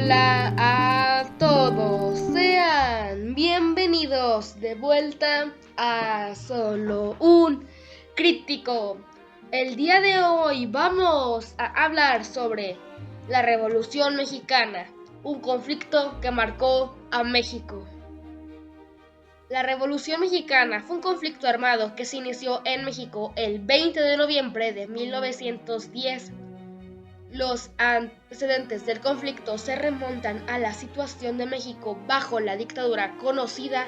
Hola a todos, sean bienvenidos de vuelta a Solo un Crítico. El día de hoy vamos a hablar sobre la Revolución Mexicana, un conflicto que marcó a México. La Revolución Mexicana fue un conflicto armado que se inició en México el 20 de noviembre de 1910. Los antecedentes del conflicto se remontan a la situación de México bajo la dictadura conocida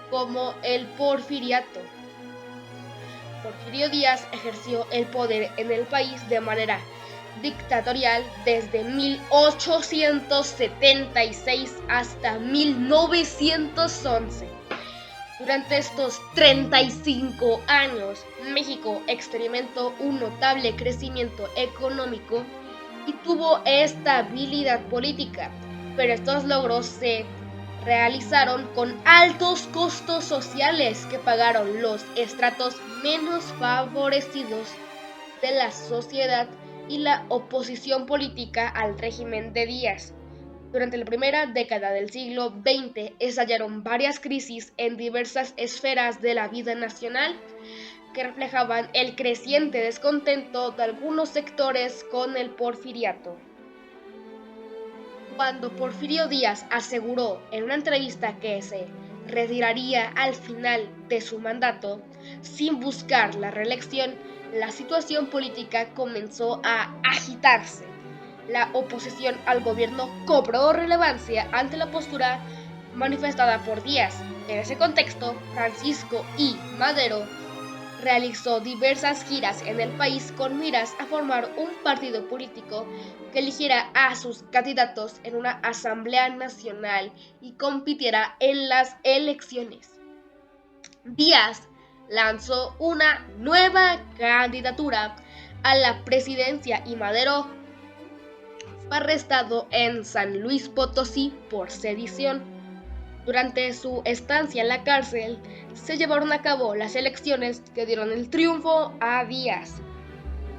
como el Porfiriato. Porfirio Díaz ejerció el poder en el país de manera dictatorial desde 1876 hasta 1911. Durante estos 35 años, México experimentó un notable crecimiento económico y tuvo estabilidad política, pero estos logros se realizaron con altos costos sociales que pagaron los estratos menos favorecidos de la sociedad y la oposición política al régimen de Díaz. Durante la primera década del siglo XX estallaron varias crisis en diversas esferas de la vida nacional que reflejaban el creciente descontento de algunos sectores con el porfiriato. Cuando Porfirio Díaz aseguró en una entrevista que se retiraría al final de su mandato sin buscar la reelección, la situación política comenzó a agitarse. La oposición al gobierno cobró relevancia ante la postura manifestada por Díaz. En ese contexto, Francisco I. Madero realizó diversas giras en el país con miras a formar un partido político que eligiera a sus candidatos en una asamblea nacional y compitiera en las elecciones. Díaz lanzó una nueva candidatura a la presidencia y Madero fue arrestado en San Luis Potosí por sedición. Durante su estancia en la cárcel, se llevaron a cabo las elecciones que dieron el triunfo a Díaz.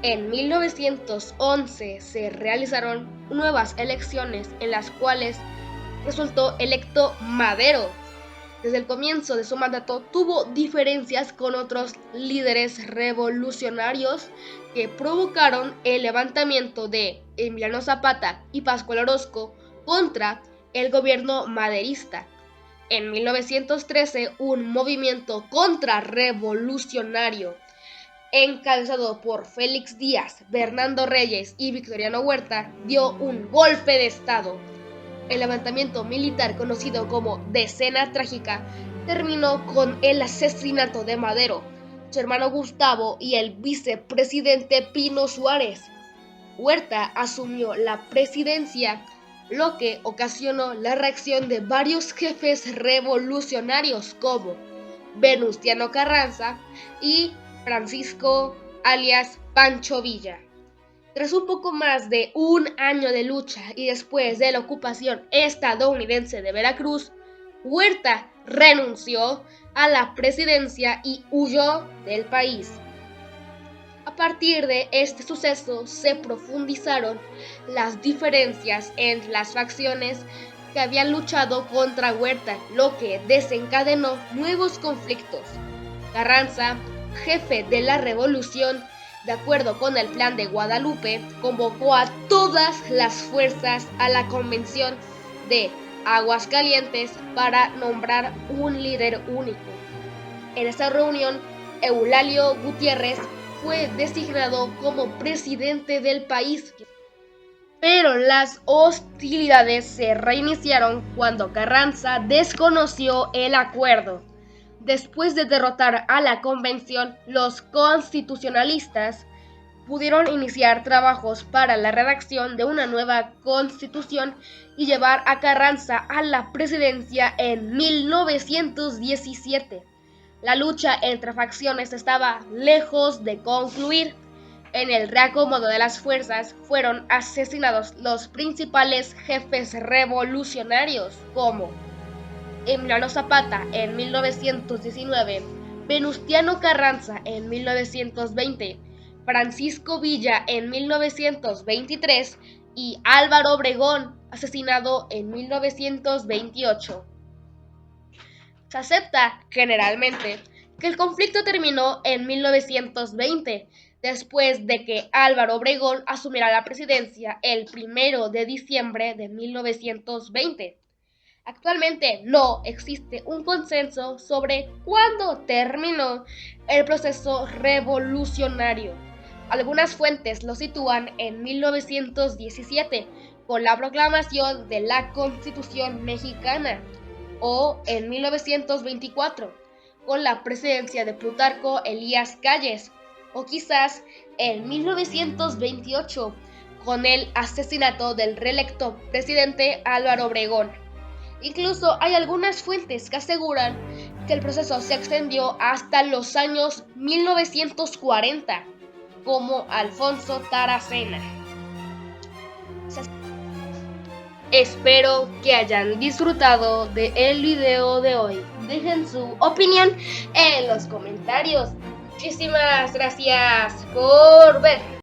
En 1911 se realizaron nuevas elecciones en las cuales resultó electo Madero. Desde el comienzo de su mandato tuvo diferencias con otros líderes revolucionarios que provocaron el levantamiento de Emiliano Zapata y Pascual Orozco contra el gobierno maderista. En 1913, un movimiento contrarrevolucionario encabezado por Félix Díaz, Bernardo Reyes y Victoriano Huerta dio un golpe de estado. El levantamiento militar conocido como Decena Trágica terminó con el asesinato de Madero, su hermano Gustavo y el vicepresidente Pino Suárez. Huerta asumió la presidencia, lo que ocasionó la reacción de varios jefes revolucionarios como Venustiano Carranza y Francisco alias Pancho Villa. Tras un poco más de un año de lucha y después de la ocupación estadounidense de Veracruz, Huerta renunció a la presidencia y huyó del país. A partir de este suceso se profundizaron las diferencias entre las facciones que habían luchado contra Huerta, lo que desencadenó nuevos conflictos. Carranza, jefe de la revolución, de acuerdo con el Plan de Guadalupe, convocó a todas las fuerzas a la convención de Aguascalientes para nombrar un líder único. En esta reunión, Eulalio Gutiérrez fue designado como presidente del país. Pero las hostilidades se reiniciaron cuando Carranza desconoció el acuerdo. Después de derrotar a la convención, los constitucionalistas pudieron iniciar trabajos para la redacción de una nueva constitución y llevar a Carranza a la presidencia en 1917. La lucha entre facciones estaba lejos de concluir. En el reacomodo de las fuerzas fueron asesinados los principales jefes revolucionarios como Emiliano Zapata en 1919, Venustiano Carranza en 1920, Francisco Villa en 1923 y Álvaro Obregón, asesinado en 1928. Se acepta, generalmente, que el conflicto terminó en 1920, después de que Álvaro Obregón asumiera la presidencia el 1 de diciembre de 1920. Actualmente no existe un consenso sobre cuándo terminó el proceso revolucionario. Algunas fuentes lo sitúan en 1917, con la proclamación de la Constitución mexicana, o en 1924, con la presidencia de Plutarco Elías Calles, o quizás en 1928, con el asesinato del reelecto presidente Álvaro Obregón. Incluso hay algunas fuentes que aseguran que el proceso se extendió hasta los años 1940, como Alfonso Taracena. Espero que hayan disfrutado del video de hoy. Dejen su opinión en los comentarios. Muchísimas gracias por ver.